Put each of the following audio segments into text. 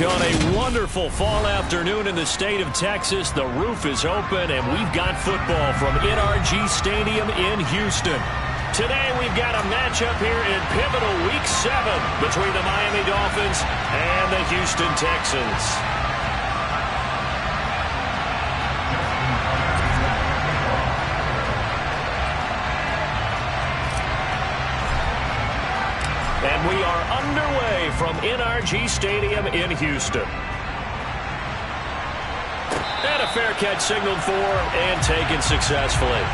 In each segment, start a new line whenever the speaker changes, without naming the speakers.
On a wonderful fall afternoon in the state of Texas, the roof is open, and we've got football from NRG Stadium in Houston. Today, we've got a matchup here in pivotal Week 7 between the Miami Dolphins and the Houston Texans. And we are underway from NRG Stadium in Houston. And a fair catch signaled for and taken successfully.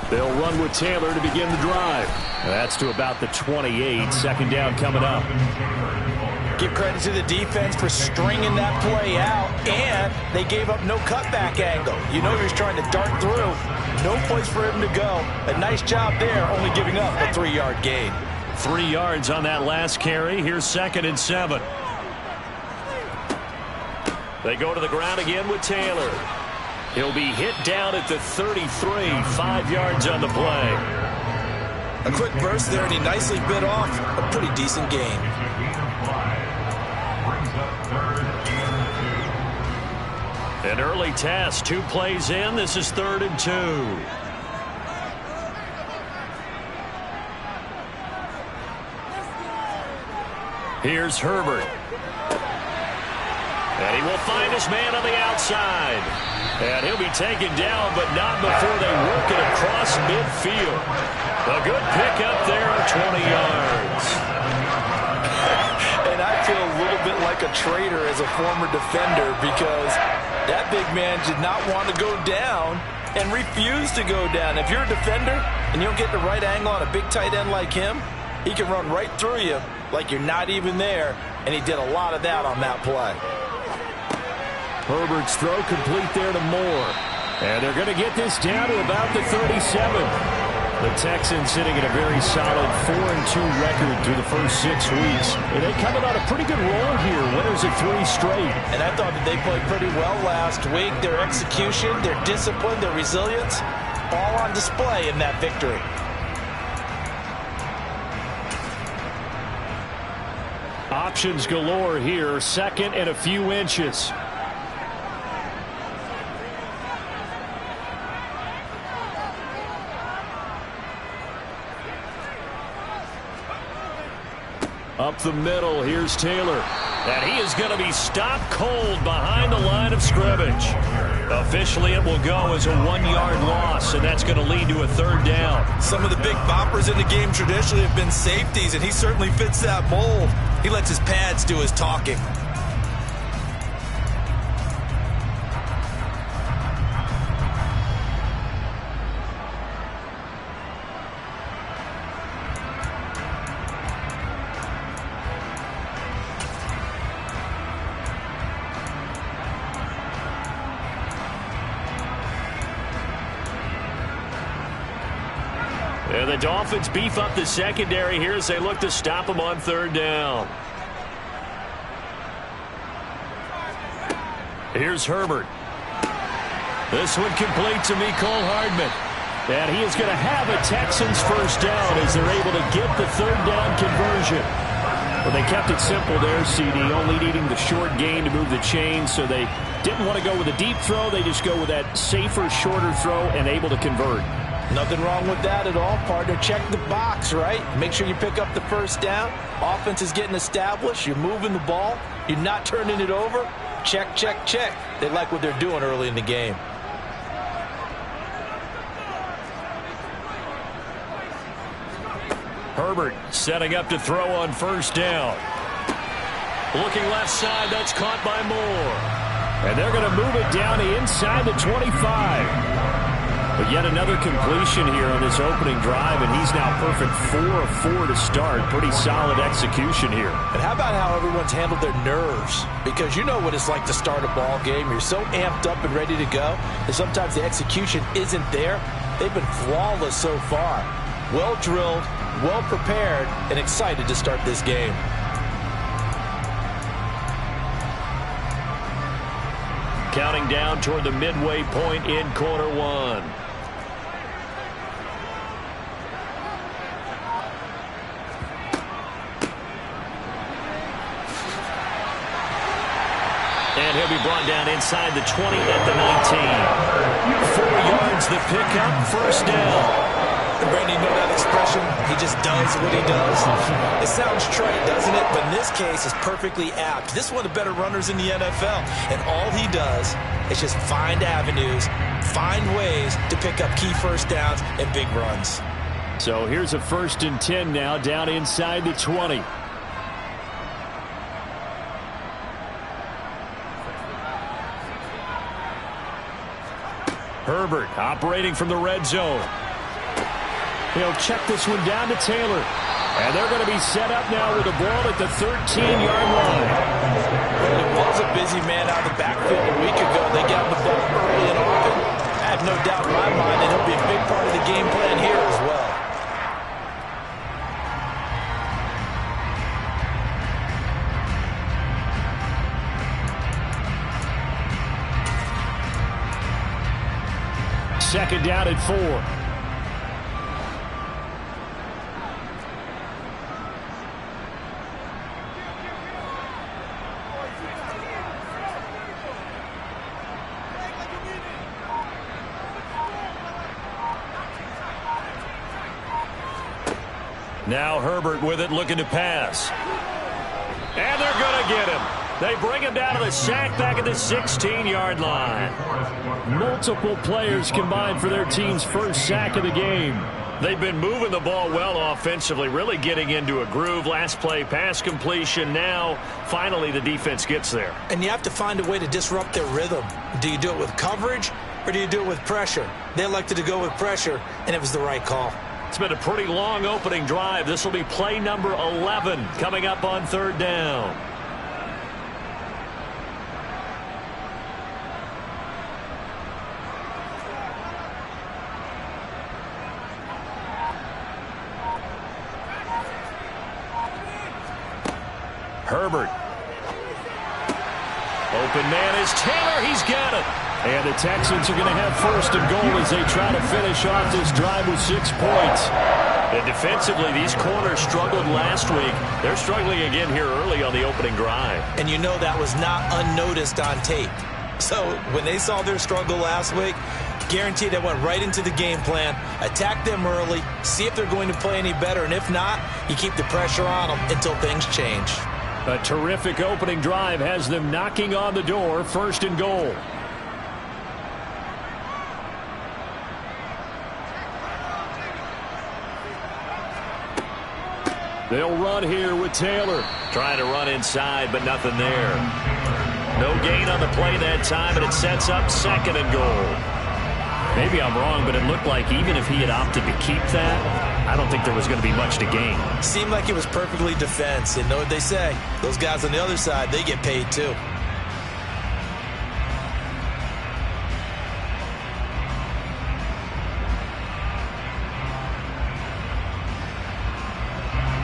They'll run with Taylor to begin the drive. That's to about the 28. Second down coming up.
Give credit to the defense for stringing that play out, and they gave up no cutback angle. You know he was trying to dart through. No place for him to go. A nice job there, only giving up a 3-yard gain.
3 yards on that last carry. Here's 2nd and 7. They go to the ground again with Taylor. He'll be hit down at the 33, 5 yards on the play.
A quick burst there, and he nicely bit off a pretty decent gain.
An early test, 2 plays in. This is 3rd and 2. Here's Herbert. And he will find his man on the outside. And he'll be taken down, but not before they work it across midfield. A good pickup there of 20 yards.
And I feel a little bit like a traitor as a former defender, because that big man did not want to go down and refused to go down. If you're a defender and you don't get the right angle on a big tight end like him, he can run right through you like you're not even there, and he did a lot of that on that play.
Herbert's throw complete there to Moore. And they're going to get this down to about the 37. The Texans sitting at a very solid 4-2 record through the first 6 weeks. And they're coming on a pretty good roll here. Winners of 3 straight.
And I thought that they played pretty well last week. Their execution, their discipline, their resilience, all on display in that victory.
Options galore here. 2nd and a few inches. Up the middle, here's Taylor. And he is going to be stopped cold behind the line of scrimmage. Officially, it will go as a 1-yard loss, and that's going to lead to a 3rd down.
Some of the big boppers in the game traditionally have been safeties, and he certainly fits that mold. He lets his pads do his talking.
And the Dolphins beef up the secondary here as they look to stop him on 3rd down. Here's Herbert. This one complete to Mecole Hardman. And he is going to have a Texans first down as they're able to get the 3rd down conversion. Well, they kept it simple there, CD, only needing the short gain to move the chains, so they didn't want to go with a deep throw. They just go with that safer, shorter throw and able to convert.
Nothing wrong with that at all, partner. Check the box, right? Make sure you pick up the first down. Offense is getting established. You're moving the ball. You're not turning it over. Check, check, check. They like what they're doing early in the game.
Herbert setting up to throw on 1st down. Looking left side, that's caught by Moore. And they're going to move it down to inside the 25. But yet another completion here on this opening drive, and he's now perfect 4 of 4 to start. Pretty solid execution here.
And how about how everyone's handled their nerves? Because you know what it's like to start a ball game. You're so amped up and ready to go, and sometimes the execution isn't there. They've been flawless so far. Well drilled, well prepared, and excited to start this game.
Counting down toward the midway point in quarter one. And he'll be brought down inside the 20 at the 19. 4 yards the pickup, first down.
And Randy, you know that expression? He just does what he does. It sounds trite, doesn't it? But in this case, it's perfectly apt. This is one of the better runners in the NFL. And all he does is just find avenues, find ways to pick up key first downs and big runs.
So here's a 1st and 10 now, down inside the 20. Herbert operating from the red zone. He'll check this one down to Taylor. And they're going to be set up now with the ball at the 13-yard line.
It was a busy man out of the backfield a week ago. They got the ball early and often. I have no doubt in my mind that he'll be a big part of the game plan here as well.
Second down at 4. Now Herbert with it, looking to pass. And they're going to get him. They bring him down to the sack back at the 16-yard line. Multiple players combined for their team's first sack of the game. They've been moving the ball well offensively, really getting into a groove. Last play, pass completion. Now, finally, the defense gets there.
And you have to find a way to disrupt their rhythm. Do you do it with coverage, or do you do it with pressure? They elected to go with pressure, and it was the right call.
It's been a pretty long opening drive. This will be play number 11 coming up on 3rd down. Herbert. Open man is Taylor. He's got it. And the Texans are going to have 1st and goal as they try to finish off this drive with 6 points. And defensively, these corners struggled last week. They're struggling again here early on the opening drive.
And you know that was not unnoticed on tape. So when they saw their struggle last week, guaranteed they went right into the game plan, attack them early, see if they're going to play any better. And if not, you keep the pressure on them until things change.
A terrific opening drive has them knocking on the door. 1st and goal. They'll run here with Taylor. Trying to run inside, but nothing there. No gain on the play that time, and it sets up 2nd and goal. Maybe I'm wrong, but it looked like even if he had opted to keep that, I don't think there was going to be much to gain.
Seemed like it was perfectly defense. And know what they say? Those guys on the other side, they get paid too.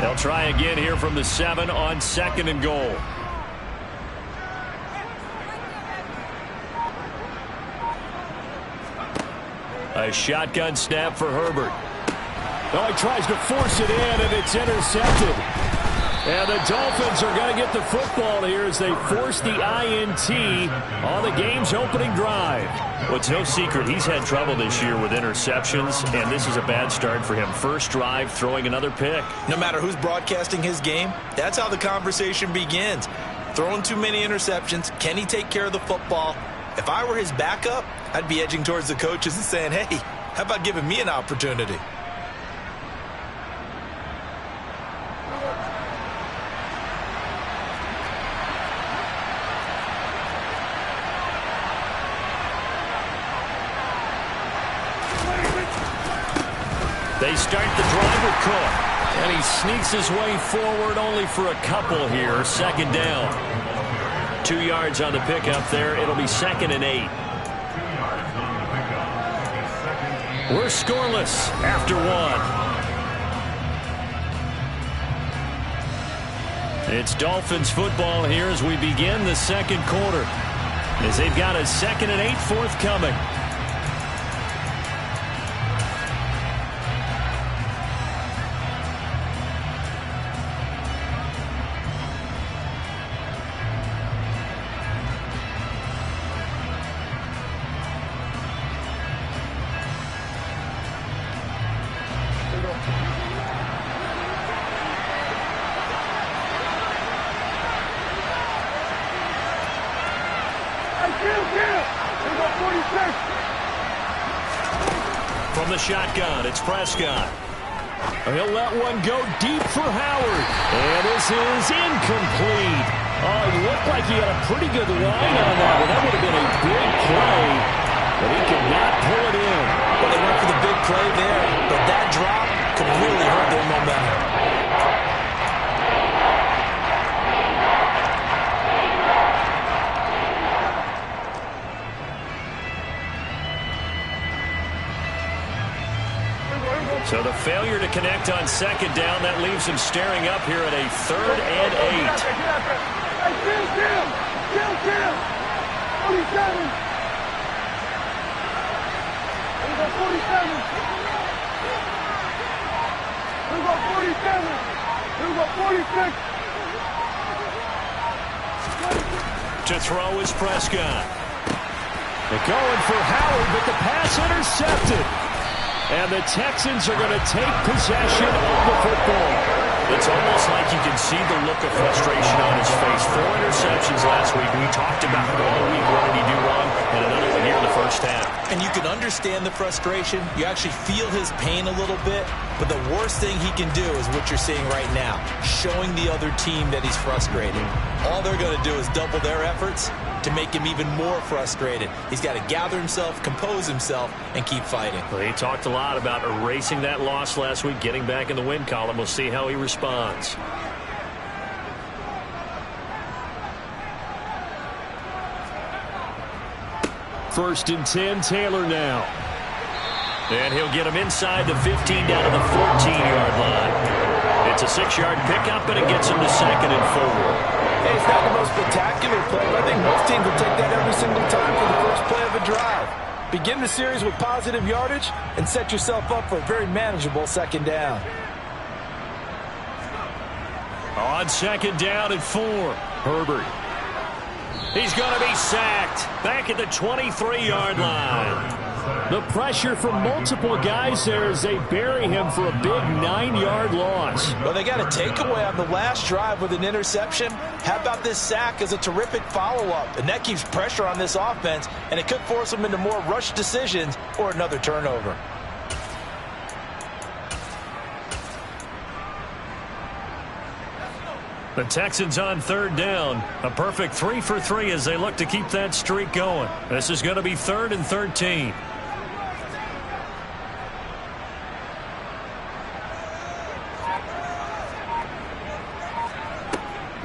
They'll try again here from the 7 on 2nd and goal. A shotgun snap for Herbert. Oh, he tries to force it in, and it's intercepted. And the Dolphins are going to get the football here as they force the INT on the game's opening drive. Well, it's no secret he's had trouble this year with interceptions, and this is a bad start for him. First drive, throwing another pick.
No matter who's broadcasting his game, that's how the conversation begins. Throwing too many interceptions, can he take care of the football? If I were his backup, I'd be edging towards the coaches and saying, hey, how about giving me an opportunity?
They start the drive with Cook. And he sneaks his way forward only for a couple here. Second down. 2 yards on the pickup there. It'll be 2nd and 8. We're scoreless after 1. It's Dolphins football here as we begin the second quarter. As they've got a 2nd and 8 forthcoming. From the shotgun, it's Prescott. He'll let one go deep for Howard. And this is incomplete. Oh, it looked like he had a pretty good line on that one. That would have been a big play, but he could not pull it in.
Well, they went for the big play there, but that drop could really hurt their momentum.
So the failure to connect on second down, that leaves him staring up here at a 3rd and 8. To throw is Prescott. They're going for Howard, but the pass intercepted. And the Texans are going to take possession of the football. It's almost like you can see the look of frustration on his face. 4 interceptions last week. We talked about it all week. What did he do wrong? And another one here in the first half.
And you can understand the frustration. You actually feel his pain a little bit. But the worst thing he can do is what you're seeing right now, showing the other team that he's frustrated. All they're going to do is double their efforts to make him even more frustrated. He's got to gather himself, compose himself, and keep fighting.
Well, he talked a lot about erasing that loss last week, getting back in the win column. We'll see how he responds. First and 10, Taylor now. And he'll get him inside the 15 down to the 14-yard line. It's a 6-yard pickup, and it gets him to 2nd and 4.
Hey, it's not the most spectacular play, but I think most teams will take that every single time for the first play of a drive. Begin the series with positive yardage and set yourself up for a very manageable second down.
On second down and 4, Herbert. He's going to be sacked back at the 23-yard line. The pressure from multiple guys there as they bury him for a big 9-yard loss.
Well, they got a takeaway on the last drive with an interception. How about this sack as a terrific follow-up? And that keeps pressure on this offense, and it could force them into more rushed decisions or another turnover.
The Texans on 3rd down. A perfect 3 for 3 as they look to keep that streak going. This is going to be 3rd and 13.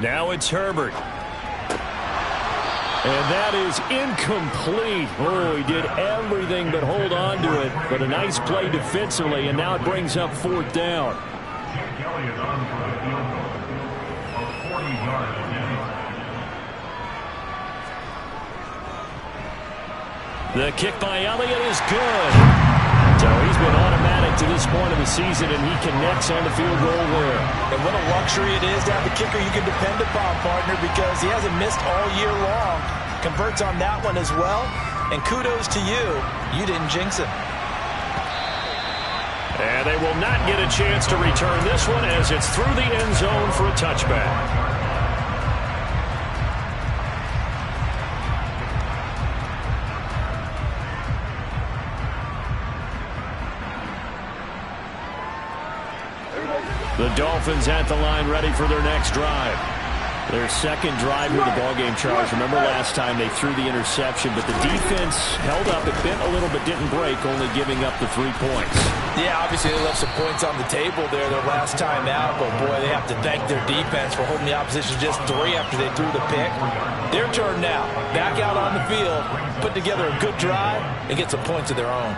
Now it's Herbert. And that is incomplete. Oh, he did everything but hold on to it. But a nice play defensively, and now it brings up 4th down. The kick by Elliott is good. So he's been automatic to this point of the season, and he connects on the field goal there.
And what a luxury it is to have a kicker you can depend upon, partner, because he hasn't missed all year long. Converts on that one as well. And kudos to you. You didn't jinx him.
And they will not get a chance to return this one as it's through the end zone for a touchback. The Dolphins at the line ready for their next drive. Their second drive here, the ballgame, Charles. Remember last time they threw the interception, but the defense held up. It bent a little but didn't break, only giving up the 3 points.
Yeah, obviously they left some points on the table there their last time out, but boy, they have to thank their defense for holding the opposition just 3 after they threw the pick. Their turn now. Back out on the field, put together a good drive, and get some points of their own.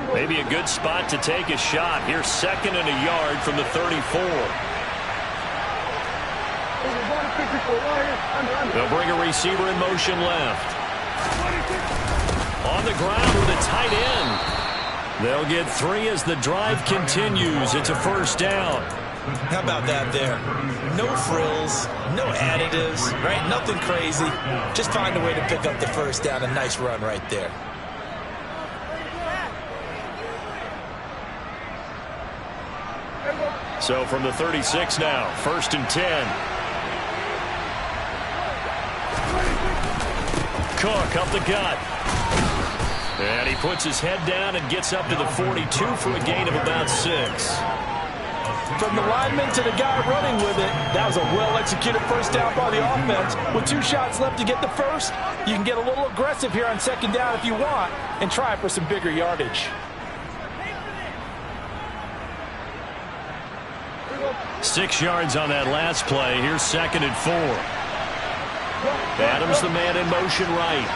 Maybe a good spot to take a shot. Here's 2nd and a yard from the 34. They'll bring a receiver in motion left. On the ground with a tight end. They'll get 3 as the drive continues. It's a first down.
How about that there? No frills, no additives, right? Nothing crazy. Just find a way to pick up the first down. A nice run right there.
So from the 36 now, 1st and 10. Cook up the gut. And he puts his head down and gets up to the 42 for a gain of about 6.
From the lineman to the guy running with it, that was a well-executed first down by the offense. With 2 shots left to get the first, you can get a little aggressive here on 2nd down if you want and try for some bigger yardage.
6 yards on that last play. Here's 2nd and 4. Adams the man in motion right.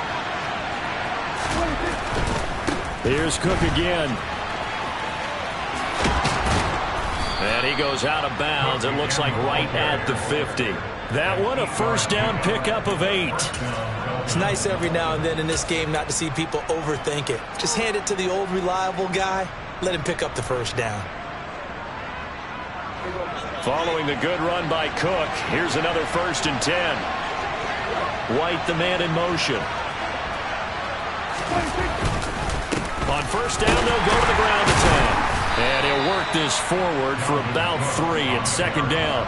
Here's Cook again. And he goes out of bounds. It looks like right at the 50. That one a first down pickup of 8.
It's nice every now and then in this game not to see people overthink it. Just hand it to the old reliable guy. Let him pick up the first down.
Following the good run by Cook, here's another 1st and 10. White, the man in motion. On first down, they'll go to the ground attack. And he'll work this forward for about 3 at 2nd down.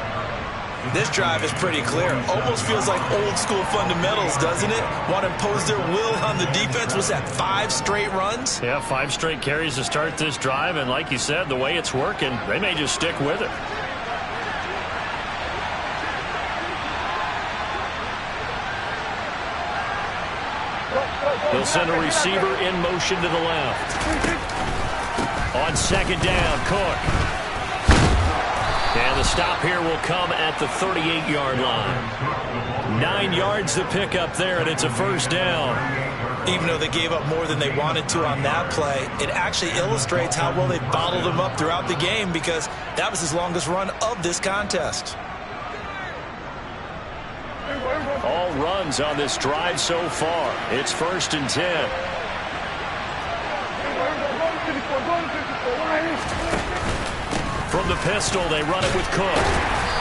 This drive is pretty clear. Almost feels like old school fundamentals, doesn't it? Want to impose their will on the defense. Was that 5 straight runs?
Yeah, 5 straight carries to start this drive. And like you said, the way it's working, they may just stick with it. They'll send a receiver in motion to the left. On 2nd down, Cook. And the stop here will come at the 38-yard line. 9 yards to pick up there, and it's a first down.
Even though they gave up more than they wanted to on that play, it actually illustrates how well they bottled them up throughout the game because that was his longest run of this contest.
All runs on this drive so far. It's 1st and 10. From the pistol, they run it with Cook.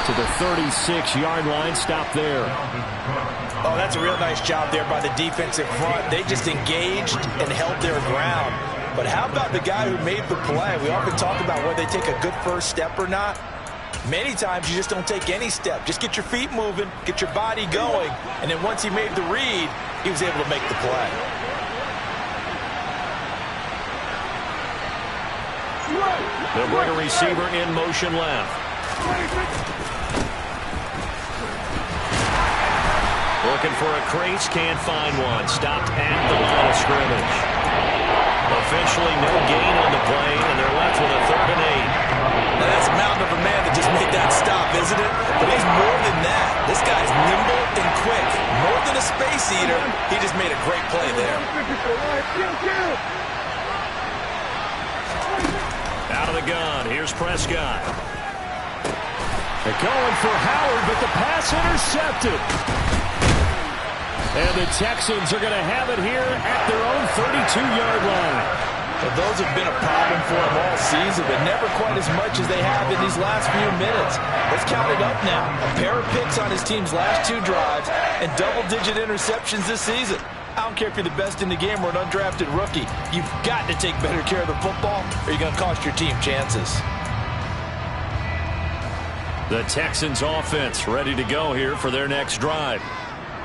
To the 36-yard line, stop there.
Oh, that's a real nice job there by the defensive front. They just engaged and held their ground. But how about the guy who made the play? We often talk about whether they take a good first step or not. Many times you just don't take any step. Just get your feet moving, get your body going, and then once he made the read, he was able to make the play.
They'll bring a receiver in motion left. Looking for a crease, can't find one. Stopped at the line of scrimmage. Officially no gain on the play, and they're left with a 3rd and 8.
Now that's a mountain of a man that just made that stop, isn't it? But he's more than that. This guy's nimble and quick. More than a space eater, he just made a great play there.
Out of the gun, here's Prescott. They're going for Howard, but the pass intercepted. And the Texans are going to have it here at their own 32-yard line.
Well, those have been a problem for them all season, but never quite as much as they have in these last few minutes. Let's count it up now. A pair of picks on his team's last 2 drives and double-digit interceptions this season. I don't care if you're the best in the game or an undrafted rookie. You've got to take better care of the football or you're going to cost your team chances.
The Texans offense ready to go here for their next drive.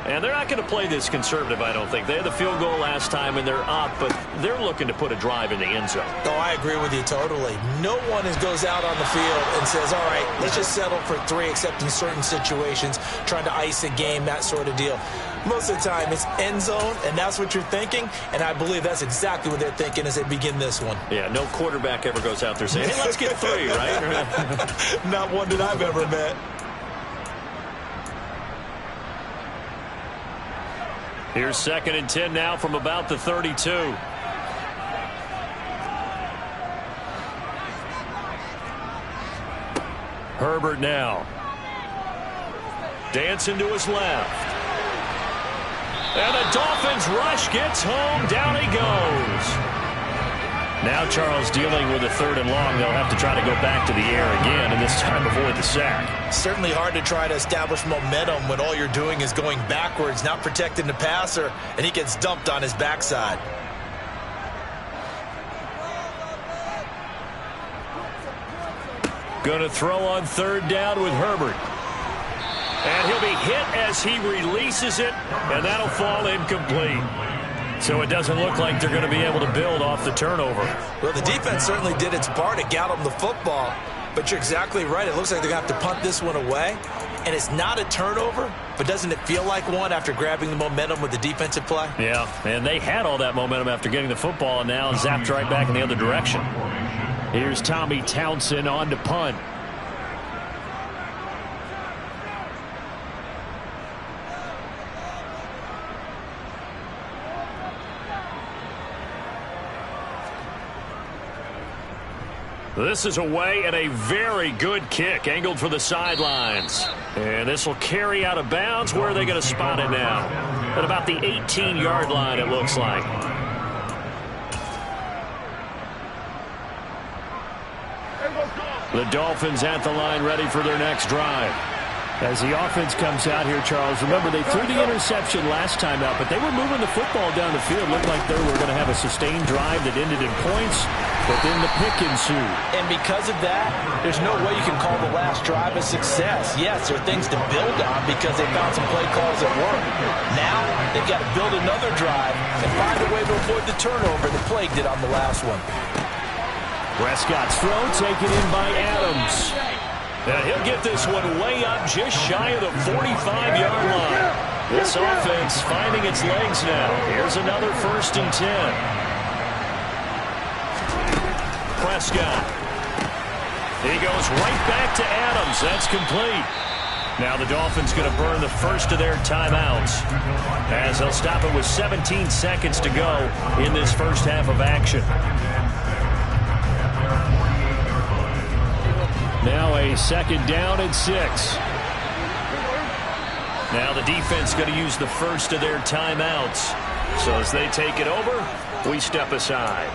And they're not going to play this conservative, I don't think. They had the field goal last time, and they're up, but they're looking to put a drive in the end zone.
Oh, I agree with you totally. No one goes out on the field and says, all right, let's just settle for 3, except in certain situations, trying to ice a game, that sort of deal. Most of the time, it's end zone, and that's what you're thinking, and I believe that's exactly what they're thinking as they begin this one.
Yeah, no quarterback ever goes out there saying, hey, let's get 3, right?
Not one that I've ever met.
Here's 2nd and 10 now from about the 32. Herbert now. Dancing to his left. And the Dolphins rush gets home. Down he goes. Now Charles dealing with a 3rd and long. They'll have to try to go back to the air again, and this time avoid the sack.
Certainly hard to try to establish momentum when all you're doing is going backwards, not protecting the passer, and he gets dumped on his backside.
Going to throw on 3rd down with Herbert. And he'll be hit as he releases it, and that'll fall incomplete. So it doesn't look like they're going to be able to build off the turnover.
Well, the defense certainly did its part to get them the football, but you're exactly right. It looks like they're going to have to punt this one away, and it's not a turnover, but doesn't it feel like one after grabbing the momentum with the defensive play?
Yeah, and they had all that momentum after getting the football, and now zapped right back in the other direction. Here's Tommy Townsend on to punt. This is away and a very good kick angled for the sidelines. And this will carry out of bounds. Where are they going to spot it now? At about the 18-yard line, it looks like. The Dolphins at the line ready for their next drive. As the offense comes out here, Charles, remember they threw the interception last time out, but they were moving the football down the field. Looked like they were going to have a sustained drive that ended in points, but then the pick ensued.
And because of that, there's no way you can call the last drive a success. Yes, there are things to build on because they found some play calls that work. Now, they've got to build another drive and find a way to avoid the turnover that plagued it on the last one.
Prescott's throw taken in by Adams. And he'll get this one way up just shy of the 45-yard line. This offense finding its legs now. Here's another 1st and 10. Prescott. He goes right back to Adams. That's complete. Now the Dolphins going to burn the first of their timeouts as they'll stop it with 17 seconds to go in this first half of action. Now a 2nd down and 6. Now the defense going to use the first of their timeouts. So as they take it over, we step aside.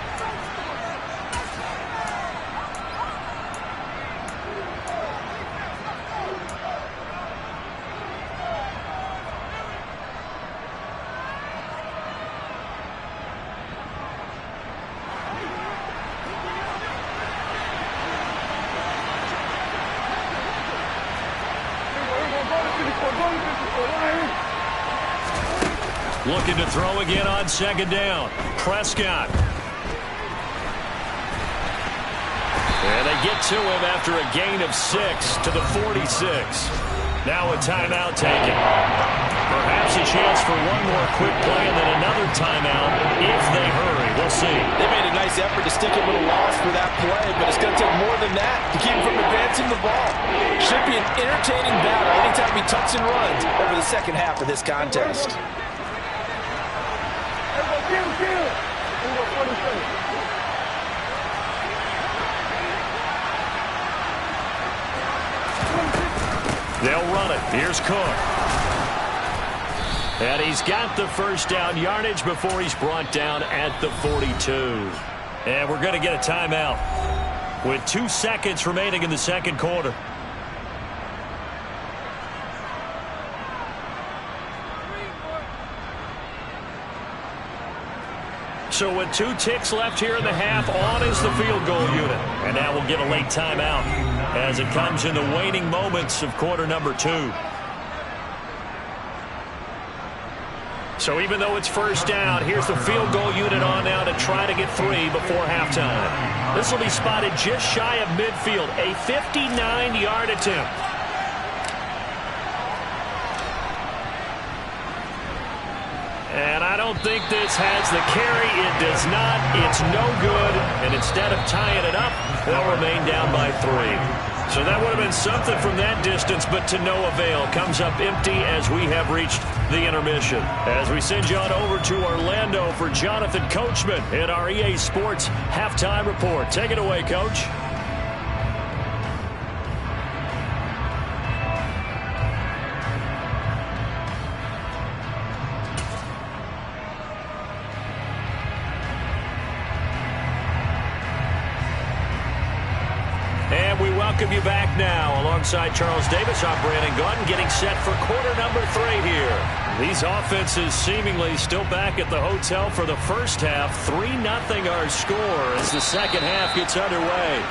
Looking to throw again on 2nd down. Prescott. And they get to him after a gain of 6 to the 46. Now a timeout taken. Perhaps a chance for one more quick play and then another timeout if they hurry. We'll see.
They made a nice effort to stick a little loss for that play, but it's going to take more than that to keep him from advancing the ball. Should be an entertaining battle anytime he tucks and runs over the second half of this contest.
They'll run it. Here's Cook. And he's got the 1st down yardage before he's brought down at the 42. And we're going to get a timeout with 2 seconds remaining in the 2nd quarter. So with 2 ticks left here in the half, on is the field goal unit. And now we'll get a late timeout as it comes in the waning moments of quarter number 2. So even though it's first down, here's the field goal unit on now to try to get 3 before halftime. This will be spotted just shy of midfield, a 59-yard attempt. And I don't think this has the carry. It does not. It's no good. And instead of tying it up, they'll remain down by 3. So that would have been something from that distance, but to no avail. Comes up empty as we have reached the intermission. As we send you on over to Orlando for Jonathan Coachman in our EA Sports Halftime Report. Take it away, Coach. Welcome you back now. Alongside Charles Davis, I'm Brandon Gaudin, getting set for quarter number 3 here. These offenses seemingly still back at the hotel for the first half. 3-0 our score as the second half gets underway.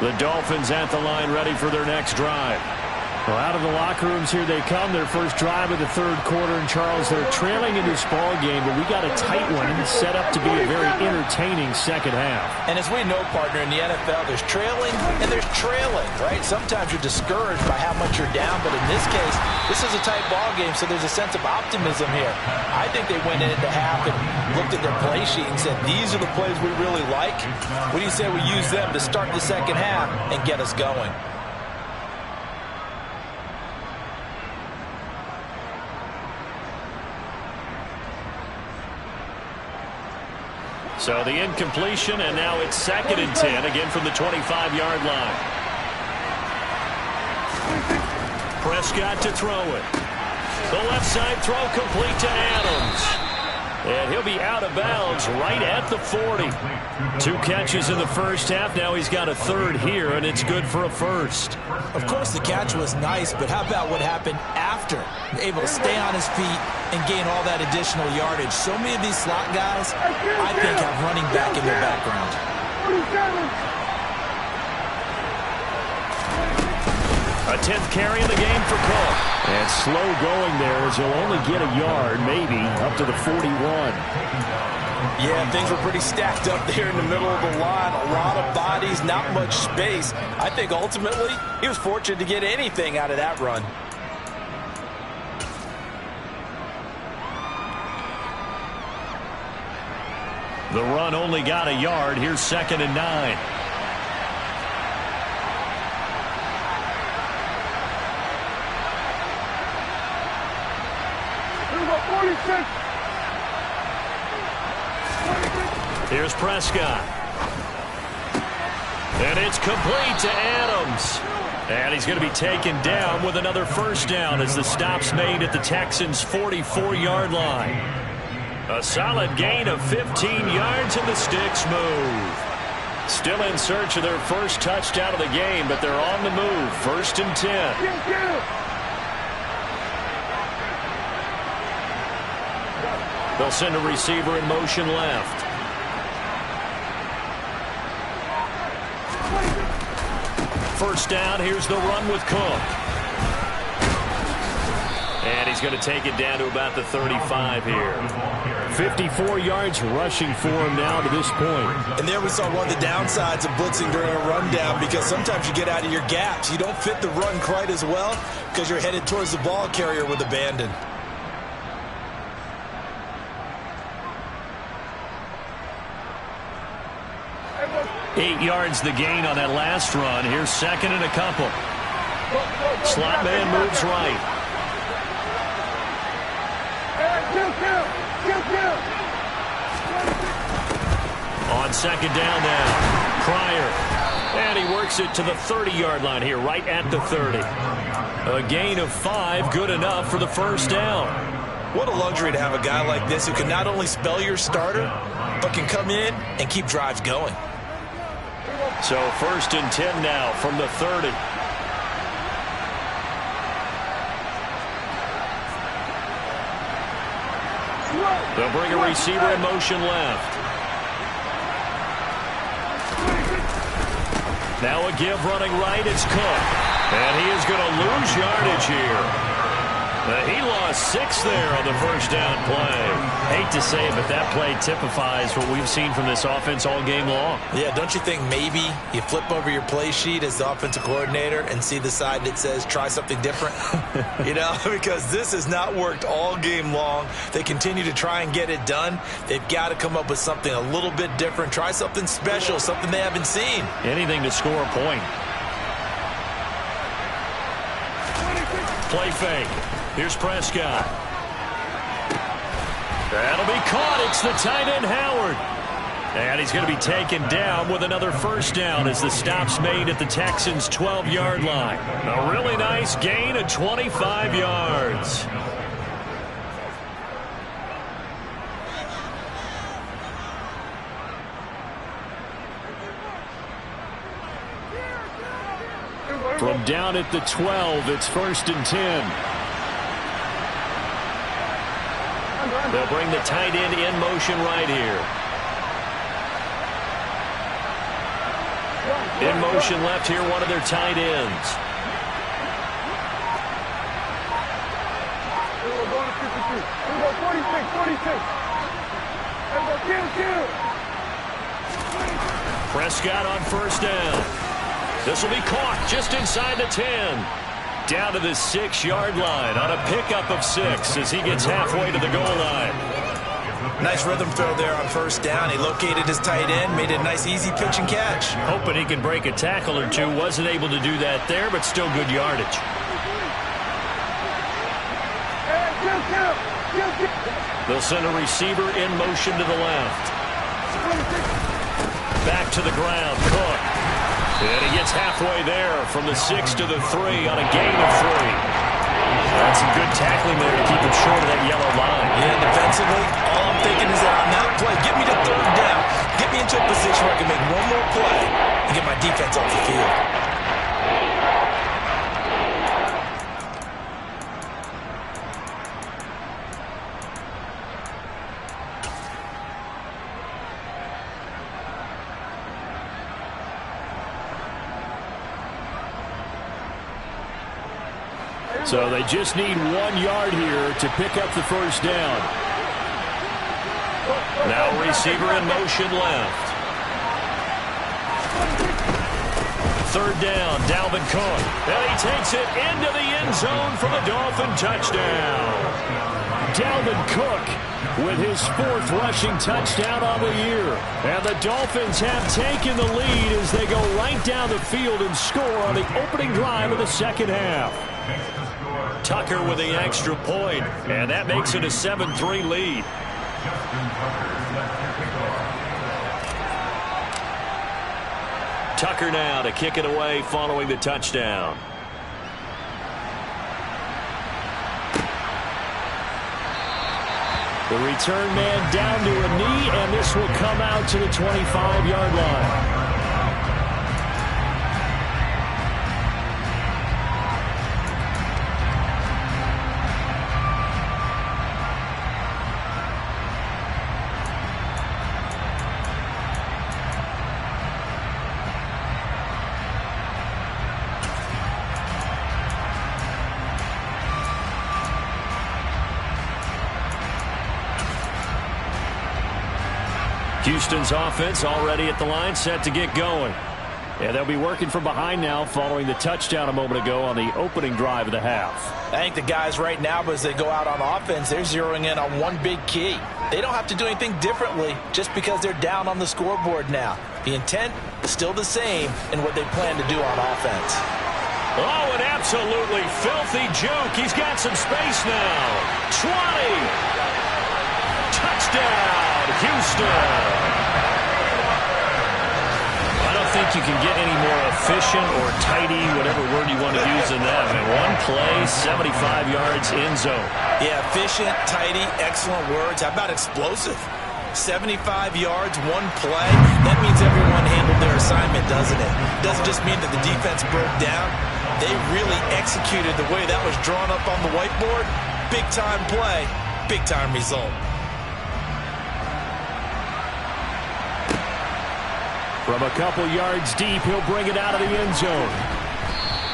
The Dolphins at the line ready for their next drive. Well, out of the locker rooms here they come. Their first drive of the third quarter. And, Charles, they're trailing in this ball game, but we got a tight one set up to be a very entertaining second half.
And as we know, partner, in the NFL, there's trailing and there's trailing, right? Sometimes you're discouraged by how much you're down, but in this case, this is a tight ball game, so there's a sense of optimism here. I think they went into half and looked at their play sheet and said, these are the plays we really like. What do you say we use them to start the second half and get us going?
So the incompletion, and now it's 2nd and 10, again from the 25-yard line. Prescott to throw it. The left side throw complete to Adams. And he'll be out of bounds right at the 40. 2 catches in the first half. Now he's got a third here, and it's good for a first.
Of course, the catch was nice, but how about what happened after? Able to stay on his feet and gain all that additional yardage. So many of these slot guys, I think, have running back in their background.
A 10th carry in the game for Cook. And slow going there as he'll only get a yard, maybe, up to the 41.
Yeah, things were pretty stacked up there in the middle of the line. A lot of bodies, not much space. I think ultimately he was fortunate to get anything out of that run.
The run only got a yard. Here's 2nd and 9. Here's Prescott. And it's complete to Adams. And he's going to be taken down with another first down as the stop's made at the Texans' 44-yard line. A solid gain of 15 yards and the sticks move. Still in search of their first touchdown of the game, but they're on the move. 1st and 10. They'll send a receiver in motion left. First down, here's the run with Cook. And he's going to take it down to about the 35 here. 54 yards rushing for him now to this point.
And there we saw one of the downsides of blitzing during a rundown, because sometimes you get out of your gaps. You don't fit the run quite as well because you're headed towards the ball carrier with abandon.
8 yards the gain on that last run. Here's 2nd and a couple. Slot man moves right. On 2nd down now. Pryor. And he works it to the 30-yard line here, right at the 30. A gain of 5, good enough for the first down.
What a luxury to have a guy like this who can not only spell your starter, but can come in and keep drives going.
So 1st and 10 now from the 30. They'll bring a receiver in motion left. Now a give running right. It's Cook. And he is going to lose yardage here. He lost 6 there on the first down play.
Hate to say it, but that play typifies what we've seen from this offense all game long.
Yeah, don't you think maybe you flip over your play sheet as the offensive coordinator and see the side that says try something different? You know, because this has not worked all game long. They continue to try and get it done. They've got to come up with something a little bit different. Try something special, something they haven't seen.
Anything to score a point. Play fake. Here's Prescott. That'll be caught. It's the tight end, Howard. And he's going to be taken down with another first down as the stop's made at the Texans' 12-yard line. A really nice gain of 25 yards. From down at the 12, it's 1st and 10. They'll bring the tight end in motion right here. In motion left here, one of their tight ends. Prescott on first down. This will be caught just inside the 10. Down to the 6-yard line on a pickup of 6 as he gets halfway to the goal line.
Nice rhythm throw there on first down. He located his tight end, made a nice easy pitch and catch.
Hoping he can break a tackle or two. Wasn't able to do that there, but still good yardage. They'll send a receiver in motion to the left. Back to the ground, Cook. And he gets halfway there from the 6 to the 3 on a gain of 3. That's some good tackling there to keep him short of that yellow line.
Yeah, defensively, all I'm thinking is that on that play, get me to 3rd down. Get me into a position where I can make one more play and get my defense off the field.
So they just need 1 yard here to pick up the first down. Now receiver in motion left. 3rd down, Dalvin Cook. And he takes it into the end zone for the Dolphin touchdown. Dalvin Cook with his 4th rushing touchdown on the year. And the Dolphins have taken the lead as they go right down the field and score on the opening drive of the second half. Tucker with the extra point, and that makes it a 7-3 lead. Tucker now to kick it away following the touchdown. The return man down to a knee, and this will come out to the 25-yard line. Houston's offense already at the line, set to get going. And they'll be working from behind now following the touchdown a moment ago on the opening drive of the half.
I think the guys right now, as they go out on offense, they're zeroing in on one big key. They don't have to do anything differently just because they're down on the scoreboard now. The intent is still the same in what they plan to do on offense.
Oh, an absolutely filthy juke. He's got some space now. 20. Touchdown, Houston. I don't think you can get any more efficient or tidy, whatever word you want to use in that. And one play, 75 yards in zone.
Yeah, efficient, tidy, excellent words. How about explosive? 75 yards, one play. That means everyone handled their assignment, doesn't it? Doesn't just mean that the defense broke down. They really executed the way that was drawn up on the whiteboard. Big-time play, big-time result.
From a couple yards deep, he'll bring it out of the end zone.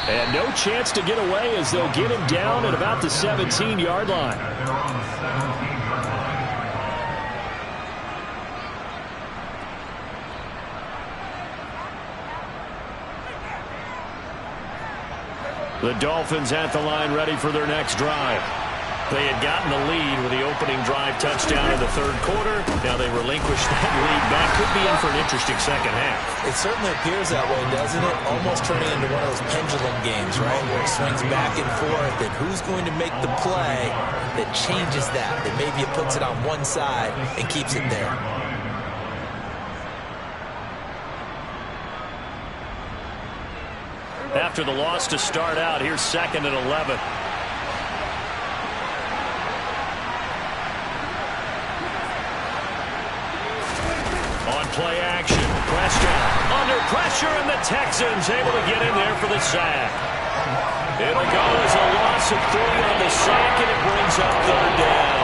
And no chance to get away as they'll get him down at about the 17-yard line. The Dolphins at the line ready for their next drive. They had gotten the lead with the opening drive touchdown in the third quarter. Now they relinquished that lead back. Could be in for an interesting second half.
It certainly appears that way, doesn't it? Almost turning into one of those pendulum games, right? Where it swings back and forth, and who's going to make the play that changes that maybe it puts it on one side and keeps it there.
After the loss to start out, here's 2nd and 11. On play action, Preston under pressure, and the Texans able to get in there for the sack. It'll go as a loss of 3 on the sack, and it brings up 3rd down.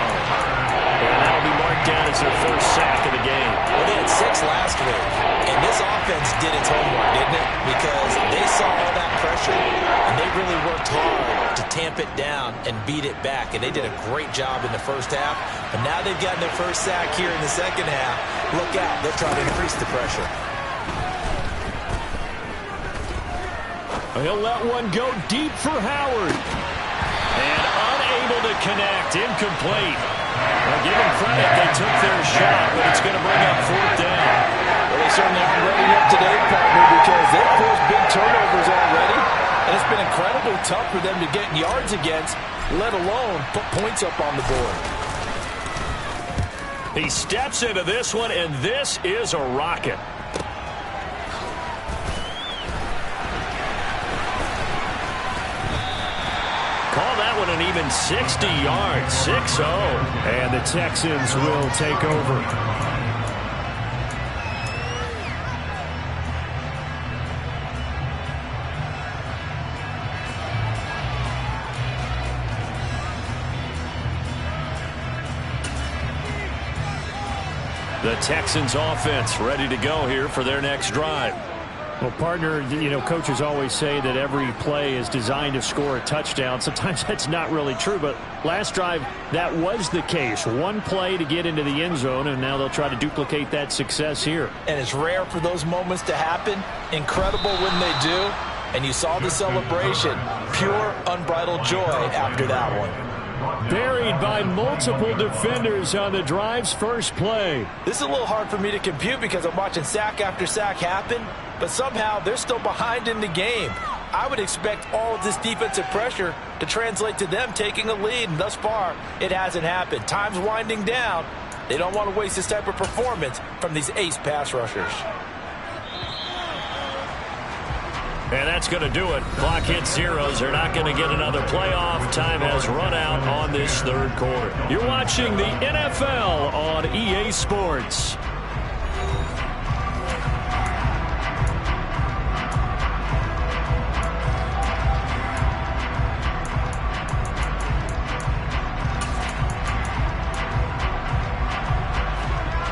And that'll be marked down as their first sack of the game.
Well, they had 6 last week, and this offense did its homework, didn't it? Because they saw all that pressure, and they really worked hard to tamp it down and beat it back. And they did a great job in the first half. And now they've gotten their first sack here in the second half. Look out. They'll try to increase the pressure.
He'll let one go deep for Howard. And unable to connect. Incomplete. Well, give them credit. They took their shot, but it's going to bring up 4th down.
Well, they certainly aren't ready up today, partner, because they've forced big turnovers already. And it's been incredibly tough for them to get yards against, let alone put points up on the board.
He steps into this one, and this is a rocket. Call that one an even 60 yards, 6-0. And the Texans will take over. The Texans offense ready to go here for their next drive. Well, partner, coaches always say that every play is designed to score a touchdown. Sometimes that's not really true, but last drive, that was the case. One play to get into the end zone, and now they'll try to duplicate that success here.
And it's rare for those moments to happen. Incredible when they do. And you saw the celebration. Pure, unbridled joy after that one.
Buried by multiple defenders on the drive's first play.
This is a little hard for me to compute because I'm watching sack after sack happen, but somehow they're still behind in the game. I would expect all of this defensive pressure to translate to them taking a lead, and thus far, it hasn't happened. Time's winding down. They don't want to waste this type of performance from these ace pass rushers.
And that's going to do it. Clock hits zeros. They're not going to get another playoff. Time has run out on this third quarter. You're watching the NFL on EA Sports.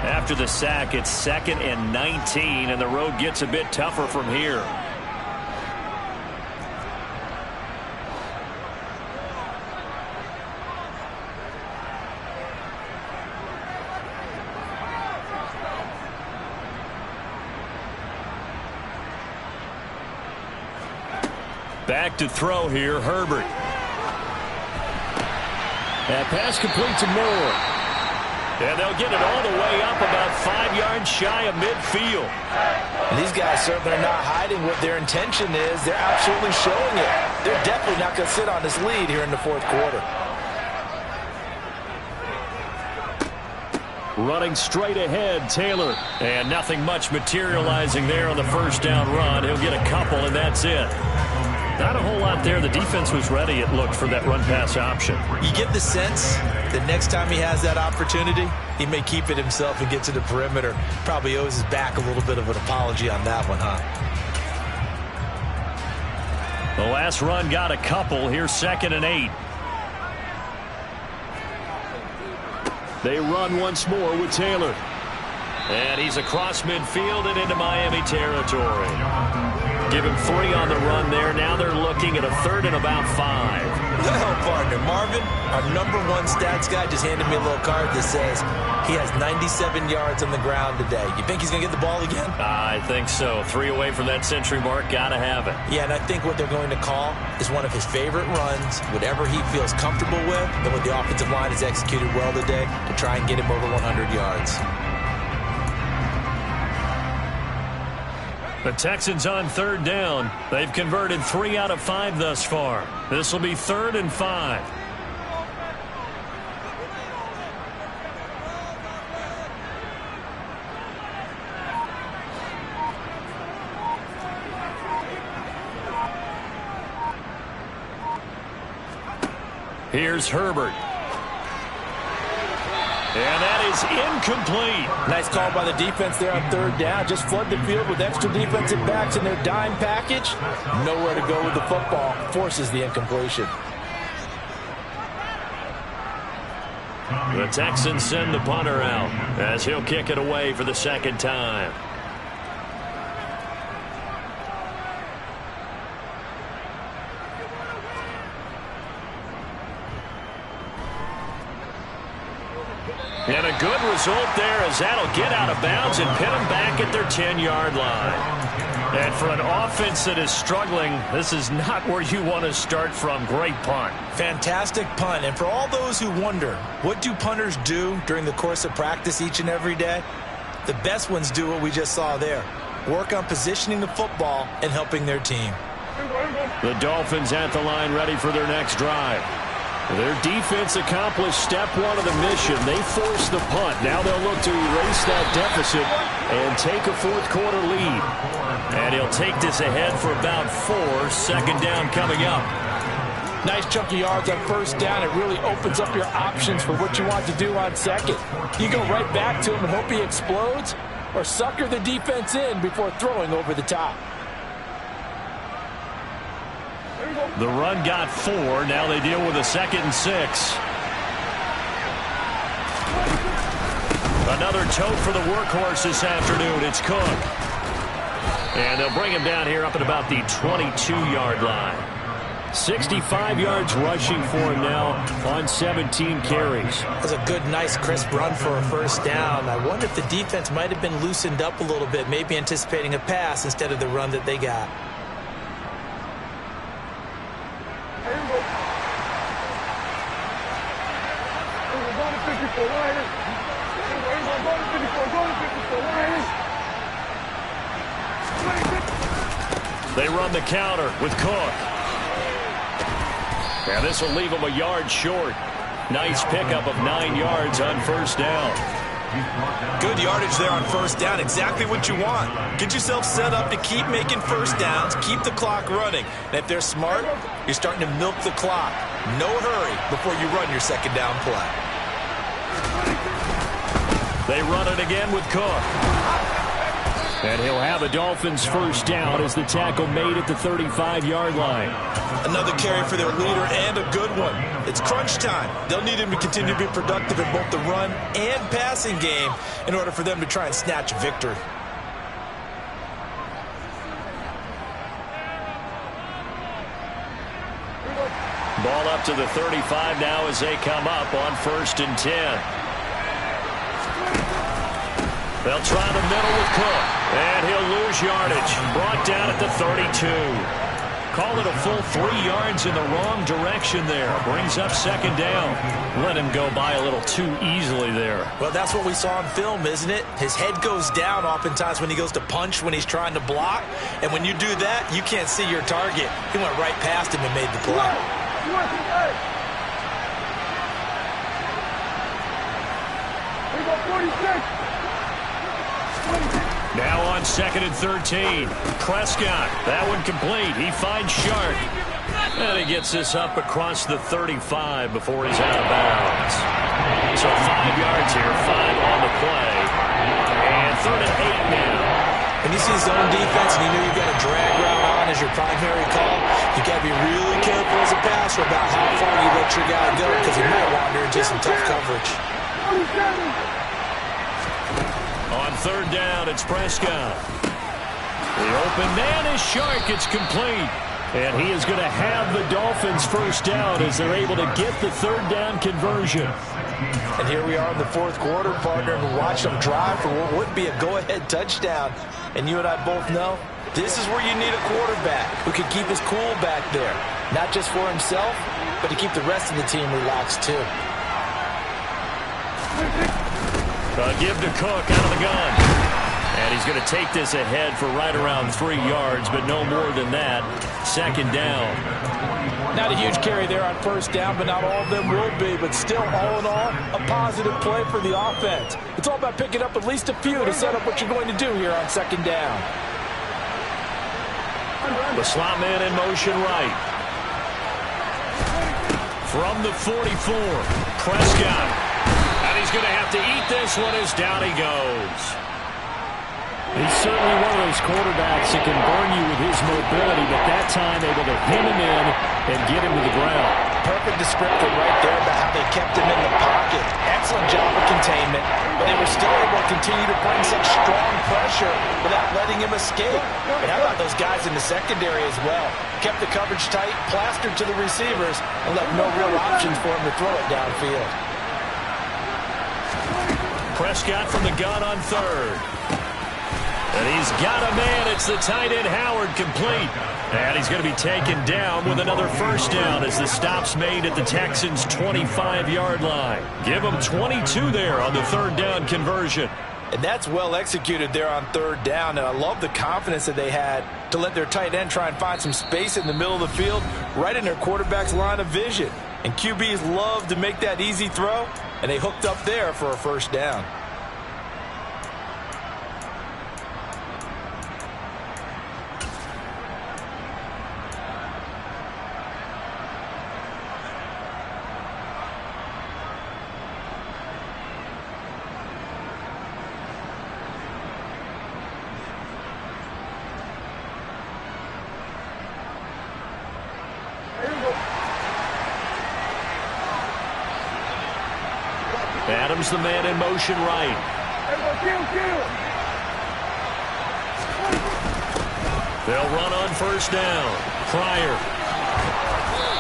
After the sack, it's 2nd and 19, and the road gets a bit tougher from here. Back to throw here, Herbert. That pass complete to Moore. And they'll get it all the way up about 5 yards shy of midfield.
And these guys certainly are not hiding what their intention is. They're absolutely showing it. They're definitely not going to sit on this lead here in the fourth quarter.
Running straight ahead, Taylor. And nothing much materializing there on the first down run. He'll get a couple, and that's it. Not a whole lot there. The defense was ready, it looked, for that run-pass option.
You get the sense that next time he has that opportunity, he may keep it himself and get to the perimeter. Probably owes his back a little bit of an apology on that one, huh?
The last run got a couple. Here's 2nd and 8. They run once more with Taylor. And he's across midfield and into Miami territory. Give him 3 on the run there. Now they're looking at a 3rd and about 5.
Well, partner, Marvin, our #1 stats guy just handed me a little card that says he has 97 yards on the ground today. You think he's going to get the ball again?
I think so. 3 away from that century mark. Got to have it.
Yeah, and I think what they're going to call is one of his favorite runs, whatever he feels comfortable with, and what the offensive line has executed well today to try and get him over 100 yards.
The Texans on 3rd down. They've converted 3 out of 5 thus far. This will be 3rd and 5. Here's Herbert. And that is incomplete.
Nice call by the defense there on 3rd down. Just flood the field with extra defensive backs in their dime package. Nowhere to go with the football. Forces the incompletion.
The Texans send the punter out as he'll kick it away for the 2nd time. And a good result there as that'll get out of bounds and pin them back at their 10-yard line. And for an offense that is struggling, this is not where you want to start from. Great punt.
Fantastic punt. And for all those who wonder, what do punters do during the course of practice each and every day? The best ones do what we just saw there. Work on positioning the football and helping their team.
The Dolphins at the line ready for their next drive. Their defense accomplished step 1 of the mission. They forced the punt. Now they'll look to erase that deficit and take a 4th quarter lead. And he'll take this ahead for about 4. 2nd down coming up.
Nice chunk of yards on 1st down. It really opens up your options for what you want to do on 2nd. You go right back to him and hope he explodes, or sucker the defense in before throwing over the top.
The run got 4. Now they deal with a 2nd and 6. Another tote for the workhorse this afternoon. It's Cook. And they'll bring him down here up at about the 22-yard line. 65 yards rushing for him now on 17 carries.
That's a good, nice, crisp run for a 1st down. I wonder if the defense might have been loosened up a little bit, maybe anticipating a pass instead of the run that they got.
They run the counter with Cook. And this will leave him a yard short. Nice pickup of 9 yards on 1st down.
Good yardage there on 1st down. Exactly what you want. Get yourself set up to keep making 1st downs, keep the clock running. And if they're smart, you're starting to milk the clock. No hurry before you run your 2nd down play.
They run it again with Cook. And he'll have a Dolphins 1st down as the tackle made at the 35-yard line.
Another carry for their leader and a good one. It's crunch time. They'll need him to continue to be productive in both the run and passing game in order for them to try and snatch a victory.
Ball up to the 35 now as they come up on 1st and 10. They'll try the middle with Cook. And he'll lose yardage. Brought down at the 32. Call it a full 3 yards in the wrong direction there. Brings up 2nd down. Let him go by a little too easily there.
Well, that's what we saw on film, isn't it? His head goes down oftentimes when he goes to punch, when he's trying to block. And when you do that, you can't see your target. He went right past him and made the play.
Now on 2nd and 13. Prescott, that one complete. He finds Shark. And he gets this up across the 35 before he's out of bounds. So 5 yards here, 5 on the play. And 3rd and 8 now.
When you see zone defense and you know you've got a drag route on as your primary call, you got to be really careful as a passer about how far you let your guy go because he might wander into some tough coverage.
On third down, it's Prescott. The open man is Shark. It's complete. And he is going to have the Dolphins first down as they're able to get the third down conversion.
And here we are in the fourth quarter, partner, and watch them drive for what would be a go-ahead touchdown. And you and I both know this is where you need a quarterback who can keep his cool back there. Not just for himself, but to keep the rest of the team relaxed too.
Give to Cook out of the gun. And he's going to take this ahead for right around 3 yards, but no more than that. Second down.
Not a huge carry there on first down, but not all of them will be. But still, all in all, a positive play for the offense. It's all about picking up at least a few to set up what you're going to do here on second down.
The slot man in motion right. From the 44, Prescott. And he's going to have to eat this one as down he goes.
He's certainly one of those quarterbacks that can burn you with his mobility, but that time able to hem him in and get him to the ground. Perfect descriptor right there about how they kept him in the pocket. Excellent job of containment, but they were still able to continue to bring such strong pressure without letting him escape. And how about those guys in the secondary as well? Kept the coverage tight, plastered to the receivers, and left no real options for him to throw it downfield.
Prescott from the gun on third. And he's got a man. It's the tight end Howard, complete. And he's going to be taken down with another first down as the stop's made at the Texans' 25-yard line. Give them 22 there on the third down conversion.
And that's well executed there on third down. And I love the confidence that they had to let their tight end try and find some space in the middle of the field, right in their quarterback's line of vision. And QBs love to make that easy throw, and they hooked up there for a first down.
Adams, the man in motion right. They'll run on first down. Pryor.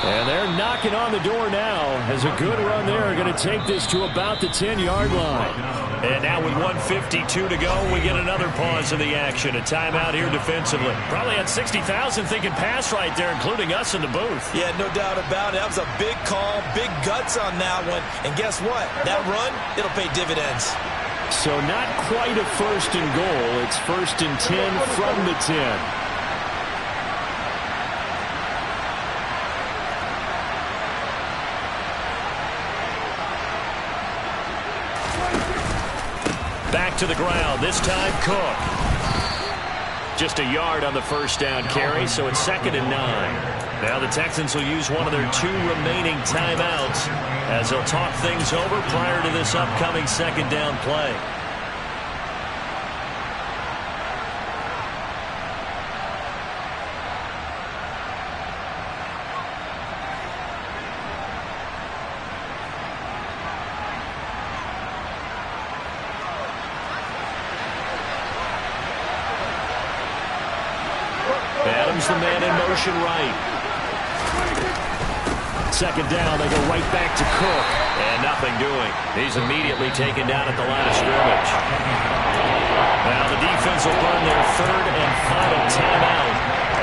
And they're knocking on the door now as a good run there. Are going to take this to about the 10-yard line. And now with 1:52 to go, we get another pause in the action. A timeout here defensively. Probably had 60,000 thinking pass right there, including us in the booth.
Yeah, no doubt about it. That was a big call, big guts on that one. And guess what? That run, it'll pay dividends.
So not quite a first and goal. It's first and 10 from the 10. Back to the ground. This time, Cook. Just a yard on the first down carry, so it's 2nd and 9. Now the Texans will use one of their 2 remaining timeouts as they'll talk things over prior to this upcoming second down play. Adams, the man in motion right. Second down, they go right back to Cook. And nothing doing. He's immediately taken down at the line of scrimmage. Now the defense will burn their 3rd and final timeout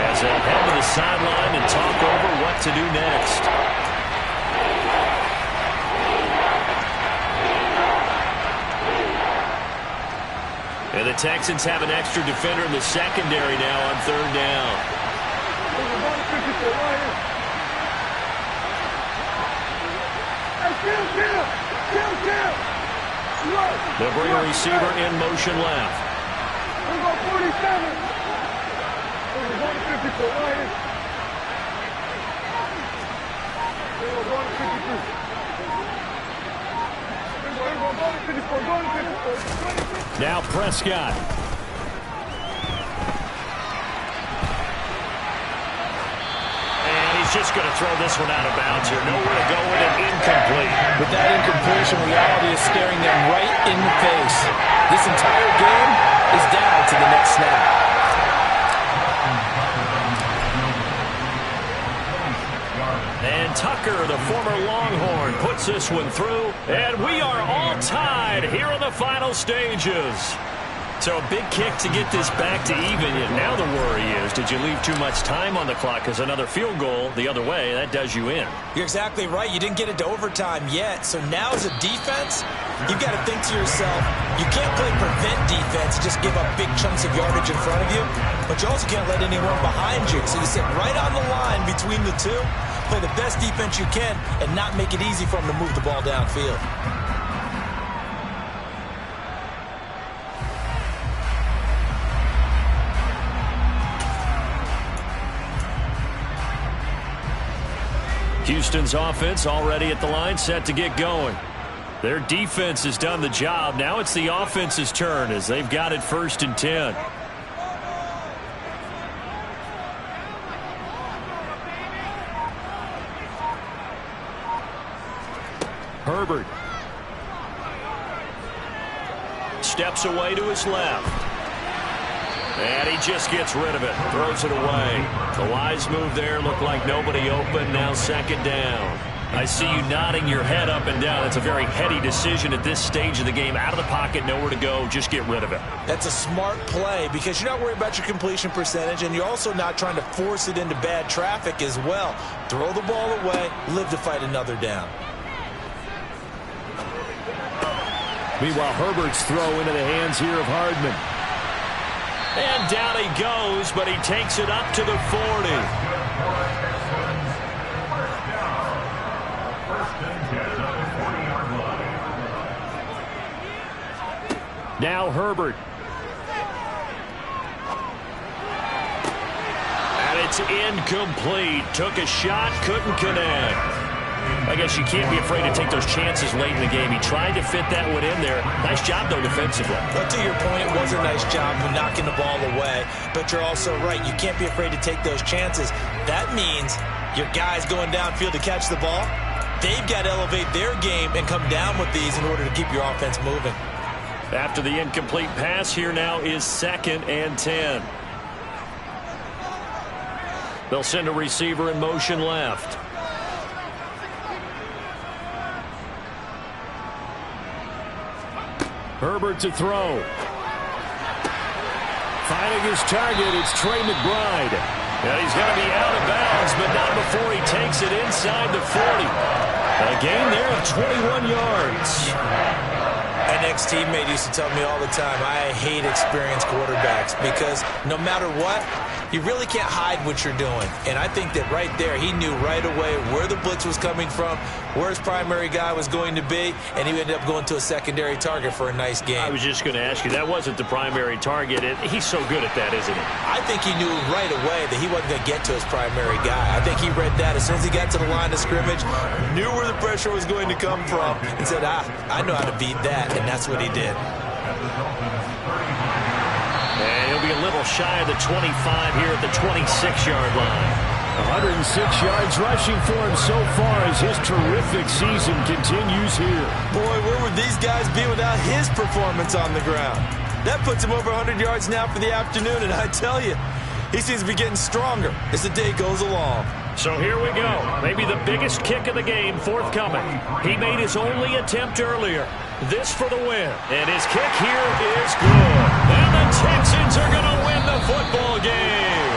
as they'll head to the sideline and talk over what to do next. And the Texans have an extra defender in the secondary now on 3rd down. They'll bring a receiver in motion left. Now Prescott. And he's just going to throw this one out of bounds here. Nowhere to go with it. Incomplete.
With that incompletion, reality is staring them right in the face. This entire game is down to the next snap.
And Tucker, the former Longhorn, puts this one through. And we are all tied here in the final stages. So a big kick to get this back to even. And now the worry is, did you leave too much time on the clock? Because another field goal the other way, that does you in.
You're exactly right. You didn't get it to overtime yet. So now as a defense, you've got to think to yourself, you can't play prevent defense and just give up big chunks of yardage in front of you. But you also can't let anyone behind you. So you sit right on the line between the two, play the best defense you can, and not make it easy for them to move the ball downfield.
Houston's offense already at the line, set to get going. Their defense has done the job. Now it's the offense's turn as they've got it 1st and 10. Herbert steps away to his left. And he just gets rid of it. Throws it away. The wise move there. Looked like nobody open. Now 2nd down. I see you nodding your head up and down. It's a very heady decision at this stage of the game. Out of the pocket, nowhere to go. Just get rid of it.
That's a smart play because you're not worried about your completion percentage, and you're also not trying to force it into bad traffic as well. Throw the ball away. Live to fight another down.
Meanwhile, Herbert's throw into the hands here of Hardman. And down he goes, but he takes it up to the 40. Now Herbert. And it's incomplete. Took a shot, couldn't connect. I guess you can't be afraid to take those chances late in the game. He tried to fit that one in there. Nice job, though, defensively.
But to your point, it was a nice job of knocking the ball away. But you're also right. You can't be afraid to take those chances. That means your guys going downfield to catch the ball, they've got to elevate their game and come down with these in order to keep your offense moving.
After the incomplete pass, here now is 2nd and 10. They'll send a receiver in motion left. Herbert to throw. Finding his target, it's Trey McBride. And he's going to be out of bounds, but not before he takes it inside the 40. A gain there of 21 yards.
An ex-teammate used to tell me all the time, I hate experienced quarterbacks because no matter what, you really can't hide what you're doing. And I think that right there, he knew right away where the blitz was coming from, where his primary guy was going to be, and he ended up going to a secondary target for a nice game.
I was just going to ask you, that wasn't the primary target. He's so good at that, isn't he?
I think he knew right away that he wasn't going to get to his primary guy. I think he read that as soon as he got to the line of scrimmage, knew where the pressure was going to come from, and said, I know how to beat that, and that's what he did.
And he'll be a little shy of the 25 here at the 26-yard line. 106 yards rushing for him so far as his terrific season continues here.
Boy, where would these guys be without his performance on the ground? That puts him over 100 yards now for the afternoon, and I tell you, he seems to be getting stronger as the day goes along.
So here we go. Maybe the biggest kick of the game forthcoming. He made his only attempt earlier. This for the win. And his kick here is good. And the Texans are going to win the football game.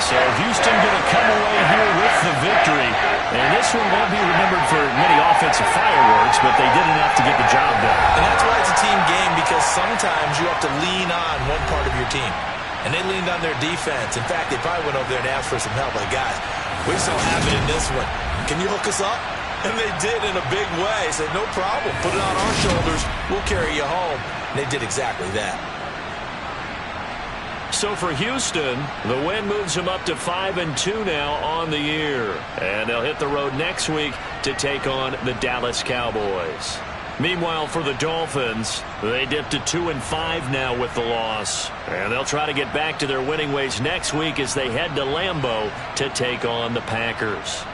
So Houston going to come away here with the victory. And this one won't be remembered for many offensive fireworks, but they did enough to get the job done.
And that's why it's a team game, because sometimes you have to lean on one part of your team. And they leaned on their defense. In fact, they probably went over there and asked for some help. Like, guys, we just don't have it in this one. Can you hook us up? And they did in a big way. Said, no problem. Put it on our shoulders. We'll carry you home. And they did exactly that.
So for Houston, the win moves them up to 5-2 now on the year. And they'll hit the road next week to take on the Dallas Cowboys. Meanwhile, for the Dolphins, they dipped to 2-5 now with the loss. And they'll try to get back to their winning ways next week as they head to Lambeau to take on the Packers.